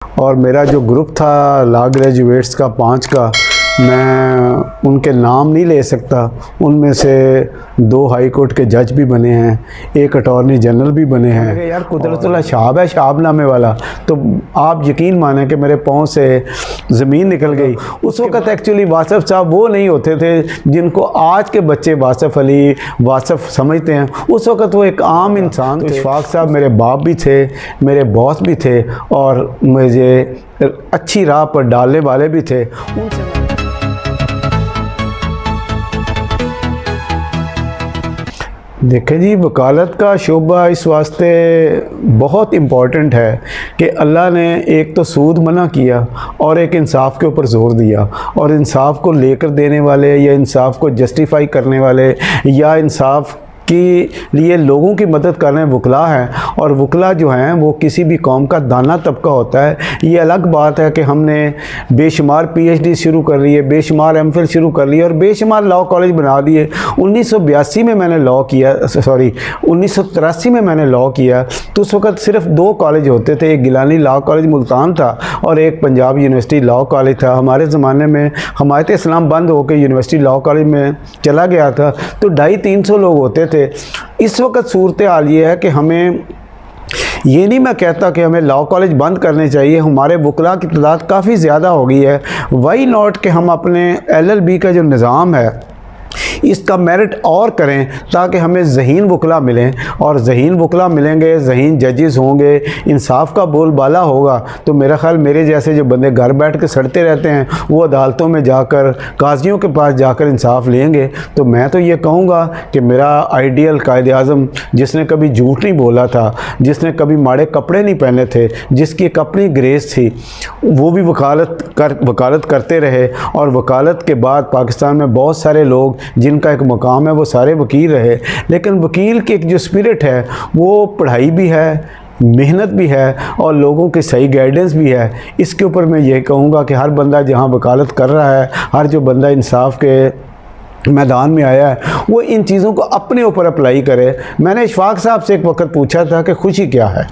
और मेरा जो ग्रुप था लॉ ग्रेजुएट्स का 5 का, मैं उनके नाम नहीं ले सकता। उनमें से 2 हाई कोर्ट के जज भी बने हैं, 1 अटॉर्नी जनरल भी बने हैं। यार कुदरतुल्लाह शाब है, शाब नामे वाला। तो आप यकीन माने कि मेरे पाँव से ज़मीन निकल गई। उस वक़्त एक्चुअली वासफ़ साहब वो नहीं होते थे जिनको आज के बच्चे वासफ़ अली, वासफ़ समझते हैं। उस वक़्त वो एक आम इंसान थे। इशफाक साहब मेरे बाप भी थे, मेरे बॉस भी थे और मुझे अच्छी राह पर डालने वाले भी थे। उनसे देखें जी, वकालत का शोबा इस वास्ते बहुत इम्पॉर्टेंट है कि अल्लाह ने एक तो सूद मना किया और एक इंसाफ के ऊपर ज़ोर दिया। और इंसाफ को लेकर देने वाले या इंसाफ को जस्टिफाई करने वाले या इंसाफ के लिए लोगों की मदद कर रहे हैं वकला हैं। और वकला जो हैं वो किसी भी कौम का दाना तबका होता है। ये अलग बात है कि हमने बेशुमार PhD शुरू कर ली है, बेशुमार MPhil शुरू कर ली और बेशुमार लॉ कॉलेज बना दिए। 1982 में मैंने लॉ किया, 1983 में मैंने लॉ किया तो उस वक़्त सिर्फ 2 कॉलेज होते थे। एक गिलानी लॉ कॉलेज मुल्तान था और एक पंजाब यूनिवर्सिटी लॉ कॉलेज था। हमारे ज़माने में हमायत इस्लाम बंद होकर यूनिवर्सिटी लॉ कॉलेज में चला गया था तो 250-300 लोग होते थे। इस वक्त सूरत हाल ये है कि हमें, ये नहीं मैं कहता कि हमें लॉ कॉलेज बंद करने चाहिए, हमारे वकला की तादाद काफ़ी ज़्यादा हो गई है। वाई नॉट कि हम अपने LLB का जो निज़ाम है इसका मेरिट और करें ताकि हमें ज़हीन वकला मिलें। और ज़हीन वकला मिलेंगे, ज़हीन जजेस होंगे, इंसाफ का बोलबाला होगा तो मेरा ख़्याल मेरे जैसे जो बंदे घर बैठ के सड़ते रहते हैं वो अदालतों में जाकर, काजियों के पास जाकर इंसाफ लेंगे। तो मैं तो ये कहूँगा कि मेरा आइडियल कायद आज़म जिसने कभी झूठ नहीं बोला था, जिसने कभी माड़े कपड़े नहीं पहने थे, जिसकी एक अपनी ग्रेस थी, वो भी वकालत करते रहे। और वकालत के बाद पाकिस्तान में बहुत सारे लोग जिनका एक मकाम है वो सारे वकील रहे। लेकिन वकील की एक जो स्पिरिट है वो पढ़ाई भी है, मेहनत भी है और लोगों की सही गाइडेंस भी है। इसके ऊपर मैं ये कहूँगा कि हर बंदा जहाँ वकालत कर रहा है, हर जो बंदा इंसाफ के मैदान में आया है वो इन चीज़ों को अपने ऊपर अप्लाई करे। मैंने इशफाक साहब से एक वक्त पूछा था कि खुशी क्या है,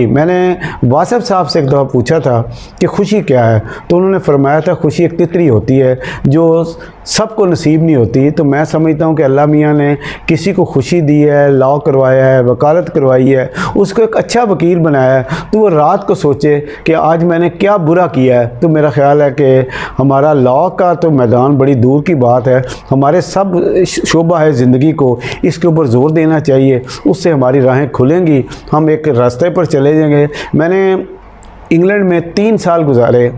मैंने वासफ़ साहब से एक दफ़ा पूछा था कि खुशी क्या है तो उन्होंने फरमाया था खुशी एक तितरी होती है जो सबको नसीब नहीं होती। तो मैं समझता हूँ कि अल्लाह मियाँ ने किसी को खुशी दी है, लॉ करवाया है, वकालत करवाई है, उसको एक अच्छा वकील बनाया है तो वो रात को सोचे कि आज मैंने क्या बुरा किया है। तो मेरा ख़्याल है कि हमारा लॉ का तो मैदान बड़ी दूर की बात है, हमारे सब शोबा है ज़िंदगी को, इसके ऊपर ज़ोर देना चाहिए। उससे हमारी राहें खुलेंगी, हम एक रास्ते पर चले जाएंगे। मैंने इंग्लैंड में 3 साल गुजारे।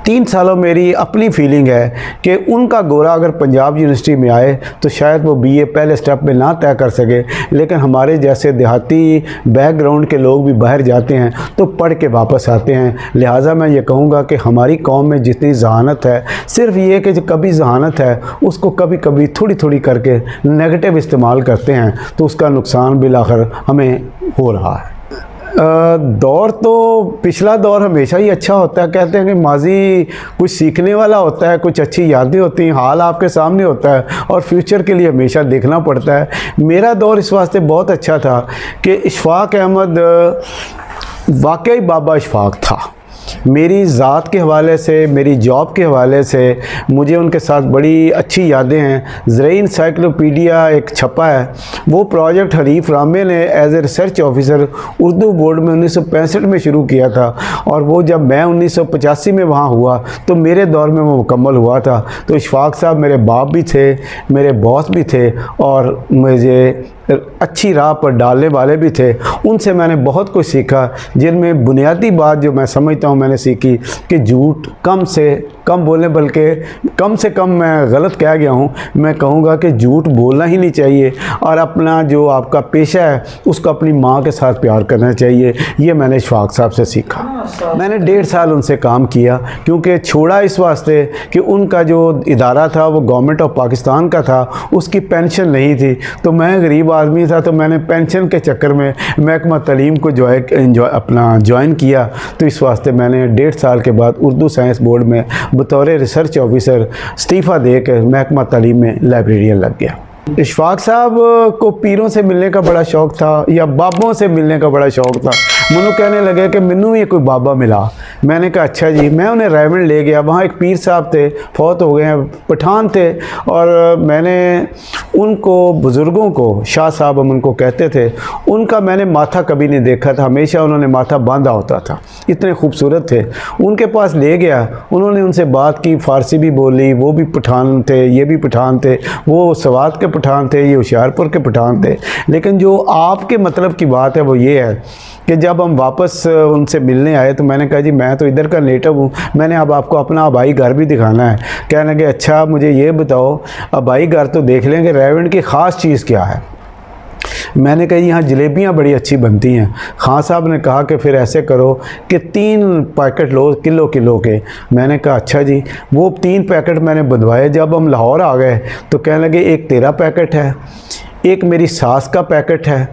3 सालों मेरी अपनी फीलिंग है कि उनका गोरा अगर पंजाब यूनिवर्सिटी में आए तो शायद वो BA पहले स्टेप में ना तय कर सके। लेकिन हमारे जैसे देहाती बैकग्राउंड के लोग भी बाहर जाते हैं तो पढ़ के वापस आते हैं। लिहाजा मैं ये कहूँगा कि हमारी कौम में जितनी जहानत है, सिर्फ ये कि जो कभी जहानत है उसको कभी कभी थोड़ी थोड़ी करके नेगेटिव इस्तेमाल करते हैं तो उसका नुकसान बिलाखिर हमें हो रहा है। दौर तो पिछला दौर हमेशा ही अच्छा होता है। कहते हैं कि माजी कुछ सीखने वाला होता है, कुछ अच्छी यादें होती हैं, हाल आपके सामने होता है और फ्यूचर के लिए हमेशा देखना पड़ता है। मेरा दौर इस वास्ते बहुत अच्छा था कि इशफाक अहमद वाकई बाबा इशफाक था। मेरी ज़ात के हवाले से, मेरी जॉब के हवाले से मुझे उनके साथ बड़ी अच्छी यादें हैं। ज़राई इंसाइक्लोपीडिया एक छपा है, वो प्रोजेक्ट हरीफ रामे ने as a research officer Urdu board में 1965 में शुरू किया था और वो जब मैं 1985 में वहाँ हुआ तो मेरे दौर में वो मुकम्मल हुआ था। तो इशफाक साहब मेरे बाप भी थे, मेरे बॉस भी थे और मुझे अच्छी राह पर डालने वाले भी थे। उनसे मैंने बहुत कुछ सीखा, जिनमें बुनियादी बात जो मैं समझता हूँ मैंने सीखी कि झूठ कम से कम बोलें, बल्कि कम से कम मैं गलत कह गया हूँ, मैं कहूँगा कि झूठ बोलना ही नहीं चाहिए और अपना जो आपका पेशा है उसको अपनी माँ के साथ प्यार करना चाहिए। ये मैंने इशफाक साहब से सीखा। मैंने 1.5 साल उनसे काम किया क्योंकि छोड़ा इस वास्ते कि उनका जो इदारा था वो गवर्नमेंट ऑफ पाकिस्तान का था, उसकी पेंशन नहीं थी। तो मैं गरीब आदमी था तो मैंने पेंशन के चक्कर में महकमा तालीम को ज्वाइन किया। तो इस वास्ते मैंने 1.5 साल के बाद उर्दू साइंस बोर्ड में बतौर रिसर्च ऑफिसर इस्तीफ़ा देकर महकमा तालीम में लाइब्रेरियन लग गया। इशफाक साहब को पीरों से मिलने का बड़ा शौक़ था या बाबों से मिलने का बड़ा शौक़ था। मनु कहने लगे कि मैनू भी कोई बाबा मिला। मैंने कहा अच्छा जी। मैं उन्हें रायवंड ले गया। वहाँ एक पीर साहब थे, फौत हो गए हैं, पठान थे, और मैंने उनको बुज़ुर्गों को, शाह साहब हम उनको कहते थे, उनका मैंने माथा कभी नहीं देखा था। हमेशा उन्होंने माथा बांधा होता था, इतने खूबसूरत थे। उनके पास ले गया, उन्होंने उनसे बात की, फ़ारसी भी बोली। वो भी पठान थे, ये भी पठान थे। वो सवात के पठान थे, ये होशियारपुर के पठान थे। लेकिन जो आपके मतलब की बात है वो ये है कि जब हम वापस उनसे मिलने आए तो मैंने कहा जी मैं तो इधर का नेटिव हूँ, मैंने अब आपको अपना आबाई घर भी दिखाना है। कहने लगे अच्छा मुझे ये बताओ, आबाई घर तो देख लेंगे, रायवंड की ख़ास चीज़ क्या है? मैंने कहा यहाँ जलेबियाँ बड़ी अच्छी बनती हैं। खान साहब ने कहा कि फिर ऐसे करो कि 3 पैकेट लो किलो किलो के। मैंने कहा अच्छा जी। वो 3 पैकेट मैंने बंधवाए। जब हम लाहौर आ गए तो कहने लगे एक तेरा पैकेट है, एक मेरी सास का पैकेट है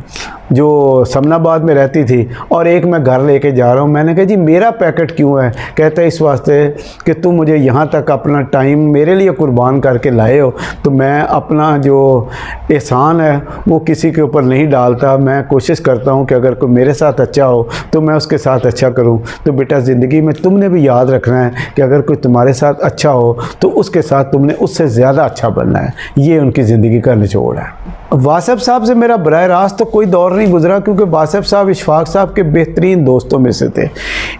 जो समनाबाद में रहती थी, और एक मैं घर लेके जा रहा हूँ। मैंने कहा जी मेरा पैकेट क्यों है? कहता है इस वास्ते कि तुम मुझे यहाँ तक अपना टाइम मेरे लिए कुर्बान करके लाए हो, तो मैं अपना जो एहसान है वो किसी के ऊपर नहीं डालता। मैं कोशिश करता हूँ कि अगर कोई मेरे साथ अच्छा हो तो मैं उसके साथ अच्छा करूँ। तो बेटा ज़िंदगी में तुमने भी याद रखना है कि अगर कोई तुम्हारे साथ अच्छा हो तो उसके साथ तुमने उससे ज़्यादा अच्छा बनना है। ये उनकी ज़िंदगी का निचोड़ है। वासिफ साहब से मेरा बराह रास्त तो कोई दौर नहीं गुजरा, क्योंकि वासिफ साहब इशफाक साहब के बेहतरीन दोस्तों में से थे।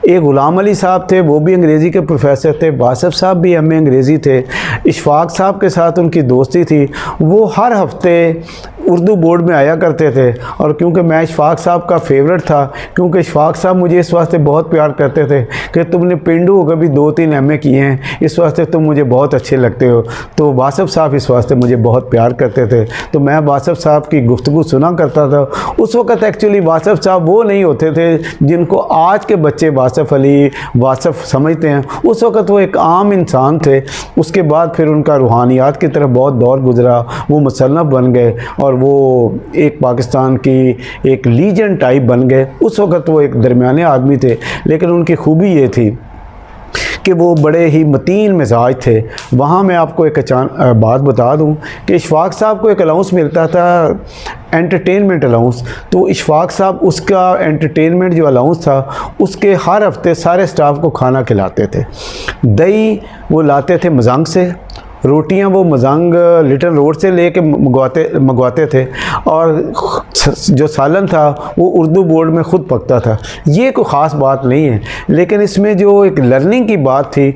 एक ग़ुलाम अली साहब थे, वो भी अंग्रेज़ी के प्रोफेसर थे। वासिफ साहब भी हमें अंग्रेज़ी थे। इशफाक साहब के साथ उनकी दोस्ती थी। वो हर हफ्ते उर्दू बोर्ड में आया करते थे, और क्योंकि मैं इशफाक साहब का फेवरेट था, क्योंकि इशफाक साहब मुझे इस वास्ते बहुत प्यार करते थे कि तुमने पेंडू होकर भी 2-3 एमए किए हैं, इस वास्ते तुम मुझे बहुत अच्छे लगते हो। तो वासिफ साहब इस वास्ते मुझे बहुत प्यार करते थे। तो मैं वासिफ साहब की गुफ्तगू सुना करता था। उस वक़्त एक्चुअली वासिफ साहब वो नहीं होते थे जिनको आज के बच्चे वासिफ अली, वासिफ समझते हैं। उस वक़्त वो एक आम इंसान थे। उसके बाद फिर उनका रूहानियात की तरफ बहुत दौर गुजरा। वो मुसन्नफ़ बन गए और वो एक पाकिस्तान की एक लीजेंड टाइप बन गए। उस वक़्त वो एक दरमियाने आदमी थे, लेकिन उनकी खूबी ये थी कि वो बड़े ही मतीन मिजाज थे। वहाँ मैं आपको एक बात बता दूँ कि इशफाक साहब को एक अलाउंस मिलता था, एंटरटेनमेंट अलाउंस। तो इशफाक साहब उसका एंटरटेनमेंट जो अलाउंस था उसके हर हफ्ते सारे स्टाफ को खाना खिलाते थे। दही वो लाते थे मजंग से, रोटियां वो मजंग लिटिल रोड से लेके मंगवाते थे, और जो सालन था वो उर्दू बोर्ड में ख़ुद पकता था। ये कोई ख़ास बात नहीं है, लेकिन इसमें जो एक लर्निंग की बात थी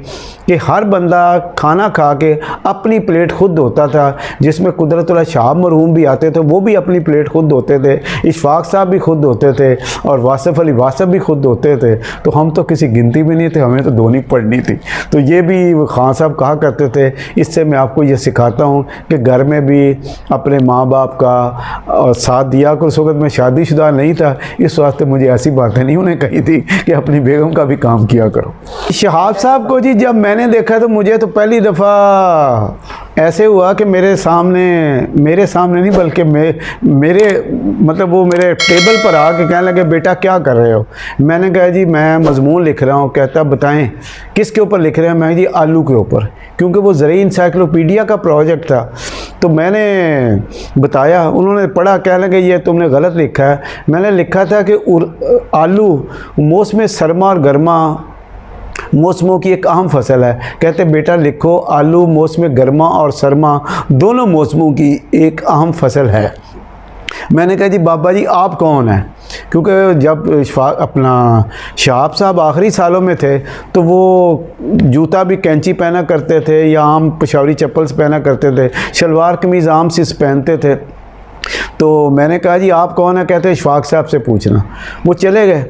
कि हर बंदा खाना खा के अपनी प्लेट खुद धोता था, जिसमें कुदरतुल्लाह शाह मरहूम भी आते थे, वो भी अपनी प्लेट खुद धोते थे, इशफाक साहब भी खुद धोते थे, और वासिफ अली वासिफ भी खुद धोते थे। तो हम तो किसी गिनती में नहीं थे, हमें तो धोनी पड़नी थी। तो ये भी खान साहब कहा करते थे। इससे मैं आपको ये सिखाता हूँ कि घर में भी अपने माँ बाप का साथ दिया करो। उस वक्त मैं शादीशुदा नहीं था, इस वास्ते मुझे ऐसी बातें नहीं उन्हें कही थी कि अपनी बेगम का भी काम किया करो। शहाब साहब को जी जब मैंने देखा तो मुझे तो पहली दफ़ा ऐसे हुआ कि मेरे सामने नहीं बल्कि मेरे मतलब वो मेरे टेबल पर आके कहने लगे बेटा क्या कर रहे हो? मैंने कहा जी मैं मजमून लिख रहा हूँ। कहता बताएं किसके ऊपर लिख रहे हैं? मैं जी आलू के ऊपर, क्योंकि वो ज़रूरी इंसाइक्लोपीडिया का प्रोजेक्ट था। तो मैंने बताया, उन्होंने पढ़ा, कहने लगे ये तुमने गलत लिखा है। मैंने लिखा था कि आलू मौसम सरमा और गर्मा मौसमों की एक अहम फसल है। कहते बेटा लिखो आलू मौसम गर्मा और सरमा दोनों मौसमों की एक अहम फसल है। मैंने कहा जी बाबा जी आप कौन हैं? क्योंकि जब अपना शहाब साहब आखिरी सालों में थे तो वो जूता भी कैंची पहना करते थे या आम पेशावरी चप्पल्स पहना करते थे, शलवार कमीज़ आम सिस पहनते थे। तो मैंने कहा जी आप कौन है? कहते इशफाक साहब से पूछना। वो चले गए।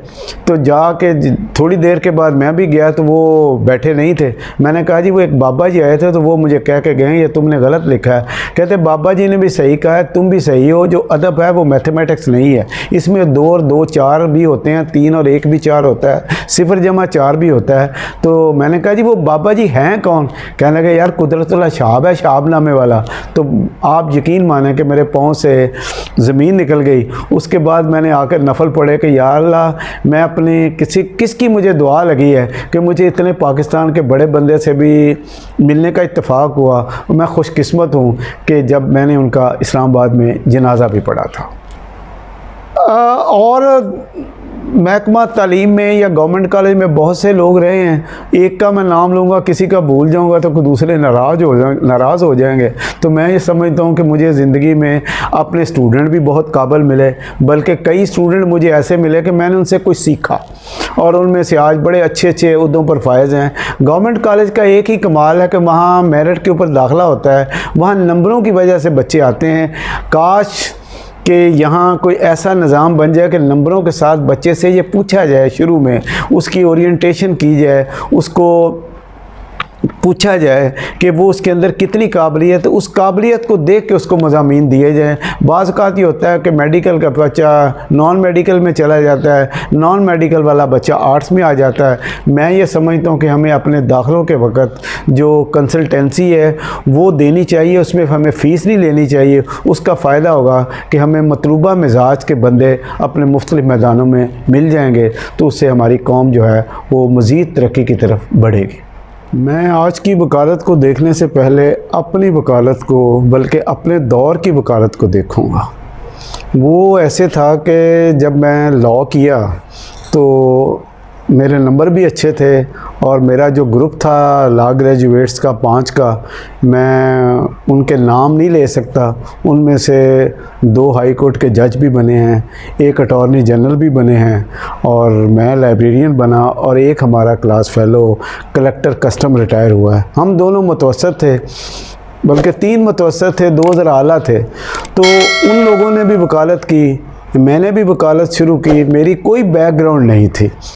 तो जाके थोड़ी देर के बाद मैं भी गया तो वो बैठे नहीं थे। मैंने कहा जी वो एक बाबा जी आए थे तो वो मुझे कह के गए ये तुमने गलत लिखा है। कहते बाबा जी ने भी सही कहा है, तुम भी सही हो। जो अदब है वो मैथमेटिक्स नहीं है, इसमें 2 और 2 4 भी होते हैं, 3 और 1 भी 4 होता है, 0 जमा 4 भी होता है। तो मैंने कहा जी वो बाबा जी हैं कौन? कहने लगे यार कुदरतुल्लाह शाहब है, शाहब नामे वाला। तो आप यकीन माने कि मेरे पाँव से ज़मीन निकल गई। उसके बाद मैंने आकर नफल पढ़े कि या अल्लाह मैं अपने किसकी मुझे दुआ लगी है कि मुझे इतने पाकिस्तान के बड़े बंदे से भी मिलने का इत्तेफाक हुआ। मैं खुशकिस्मत हूँ कि जब मैंने उनका इस्लामाबाद में जनाजा भी पढ़ा था। और महकमा तालीम में या गवर्नमेंट कॉलेज में बहुत से लोग रहे हैं, एक का मैं नाम लूँगा, किसी का भूल जाऊँगा तो दूसरे नाराज़ हो जाएंगे। तो मैं ये समझता हूँ कि मुझे ज़िंदगी में अपने स्टूडेंट भी बहुत काबिल मिले, बल्कि कई स्टूडेंट मुझे ऐसे मिले कि मैंने उनसे कुछ सीखा और उनमें से आज बड़े अच्छे अच्छे उहदों पर फायज़ हैं। गवर्नमेंट कॉलेज का एक ही कमाल है कि वहाँ मेरिट के ऊपर दाखिला होता है, वहाँ नंबरों की वजह से बच्चे आते हैं। काश कि यहाँ कोई ऐसा निज़ाम बन जाए कि नंबरों के साथ बच्चे से ये पूछा जाए, शुरू में उसकी ओरिएंटेशन की जाए, उसको पूछा जाए कि वो उसके अंदर कितनी काबिलियत है, उस काबिलियत को देख के उसको मज़ामीन दिए जाएँ। बाज़ औक़ात ये होता है कि मेडिकल का बच्चा नॉन मेडिकल में चला जाता है, नॉन मेडिकल वाला बच्चा आर्ट्स में आ जाता है। मैं ये समझता हूँ कि हमें अपने दाखिलों के वक़्त जो कंसल्टेंसी है वो देनी चाहिए, उसमें हमें फ़ीस नहीं लेनी चाहिए। उसका फ़ायदा होगा कि हमें मतलूबा मिजाज के बंदे अपने मुख्तलिफ़ मैदानों में मिल जाएंगे, तो उससे हमारी कौम जो है वो मज़ीद तरक्की की तरफ बढ़ेगी। मैं आज की वकालत को देखने से पहले अपनी वकालत को, बल्कि अपने दौर की वकालत को देखूँगा। वो ऐसे था कि जब मैं लॉ किया तो मेरे नंबर भी अच्छे थे और मेरा जो ग्रुप था लॉ ग्रेजुएट्स का 5 का, मैं उनके नाम नहीं ले सकता। उनमें से 2 हाई कोर्ट के जज भी बने हैं, 1 अटॉर्नी जनरल भी बने हैं और मैं लाइब्रेरियन बना, और 1 हमारा class fellow collector custom retire हुआ है। हम दोनों मुतवस्सित थे, बल्कि 3 मुतवस्सित थे, 2 ज़रा आला थे। तो उन लोगों ने भी वकालत की, मैंने भी वकालत शुरू की, मेरी कोई बैकग्राउंड नहीं थी।